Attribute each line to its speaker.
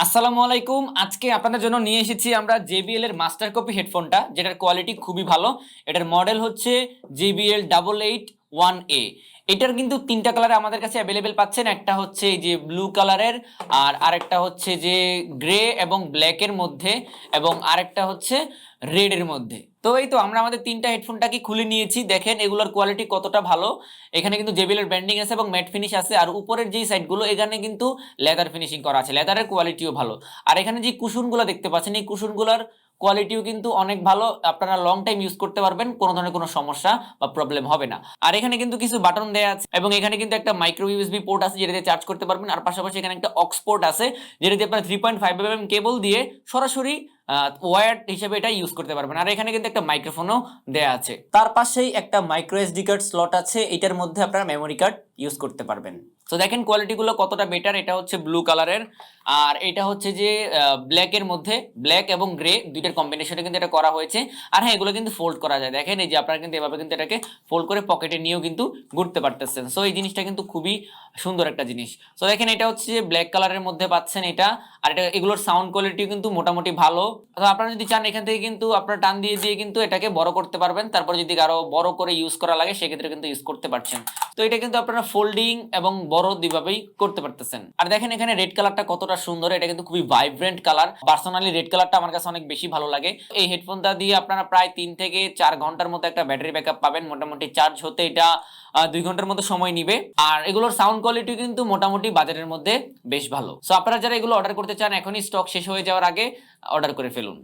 Speaker 1: আসসালামু আলাইকুম। আজকে আপনাদের জন্য নিয়ে এসেছি আমরা JBL এর মাস্টার কপি হেডফোনটা, যেটার কোয়ালিটি খুবই ভালো। এটার মডেল হচ্ছে JBL 8881A। এটার কিন্তু তিনটা কালারে আমাদের কাছে অ্যাভেলেবেল পাচ্ছেন। একটা হচ্ছে এই যে ব্লু কালারের, আর আরেকটা হচ্ছে যে গ্রে এবং ব্ল্যাকের মধ্যে, এবং আরেকটা হচ্ছে রেড এর মধ্যে। তো এই তো আমরা আমাদের তিনটা হেডফোনটাকে খুলে নিয়েছি, দেখেন এগুলোর কোয়ালিটি কতটা ভালো। এখানে কিন্তু JBL এর ব্র্যান্ডিং আছে এবং ম্যাট ফিনিশ আছে, আর উপরের যে সাইডগুলো এখানে কিন্তু লেদার ফিনিশিং করা আছে, লেদারের কোয়ালিটিও ভালো। আর এখানে যে কুশনগুলো দেখতে পাচ্ছেন, এই কুশনগুলোর কোয়ালিটিও কিন্তু অনেক ভালো, আপনারা লং টাইম ইউজ করতে পারবেন, কোনো ধরনের কোনো সমস্যা বা প্রবলেম হবে না। আর এখানে কিন্তু কিছু বাটন দেয়া আছে, এবং এখানে কিন্তু একটা মাইক্রো ইউএসবি পোর্ট আছে যেটা দিয়ে চার্জ করতে পারবেন। আর পাশাপাশি এখানে একটা অক্স পোর্ট আছে যেটা দিয়ে আপনারা 3.5 mm কেবল দিয়ে সরাসরি ওয়্যার্ড হিসেবে এটা ইউজ করতে পারবেন। আর এখানে কিন্তু একটা মাইক্রোফোনও দেয়া আছে। তার পাশেই একটা মাইক্রো এসডি কার্ড স্লট আছে, এটার মধ্যে আপনারা মেমোরি কার্ড ইউজ করতে পারবেন। তো দেখেন কোয়ালিটিগুলো কতটা বেটার। এটা হচ্ছে ব্লু কালারের, আর এটা হচ্ছে যে ব্ল্যাকের মধ্যে, ব্ল্যাক এবং গ্রে দুইটার কম্বিনেশনে কিন্তু এটা করা হয়েছে। আর হ্যাঁ, এগুলো কিন্তু ফোল্ড করা যায়। দেখেন এই যে আপনারা কিন্তু এভাবে কিন্তু এটাকে ফোল্ড করে পকেটে নিয়েও কিন্তু ঘুরতে পারতেছেন। সো এই জিনিসটা কিন্তু খুবই সুন্দর একটা জিনিস। সো দেখেন এটা হচ্ছে যে ব্ল্যাক কালারের মধ্যে পাচ্ছেন এটা। আর এটা এগুলোর সাউন্ড কোয়ালিটিও কিন্তু মোটামুটি ভালো। তো আপনারা যদি চান এখান থেকে কিন্তু আপনারা টান দিয়ে দিয়ে কিন্তু এটাকে বড় করতে পারবেন। তারপর যদি আরো বড় করে ইউজ করা লাগে সেক্ষেত্রে কিন্তু ইউজ করতে পারছেন। তো এটা কিন্তু আপনারা ফোল্ডিং এবং বড় দুইভাবেই করতে পারতেছেন। আর দেখেন এখানে রেড কালারটা কতটা সুন্দর, এটা কিন্তু খুবই ভাইব্রেন্ট কালার। পার্সোনালি রেড কালারটা আমার কাছে অনেক বেশি ভালো লাগে। এই হেডফোনটা দিয়ে আপনারা প্রায় 3 থেকে 4 ঘন্টার মতো একটা ব্যাটারি ব্যাকআপ পাবেন। মোটামুটি চার্জ হতে এটা 2 ঘন্টার মতো সময় নিবে। আর এগুলোর সাউন্ড কোয়ালিটি কিন্তু মোটামুটি বাজারের মধ্যে বেশ ভালো। সো আপনারা যারা এগুলো অর্ডার করতে চান, এখনই স্টক শেষ হয়ে যাওয়ার আগে অর্ডার করে ফেলুন।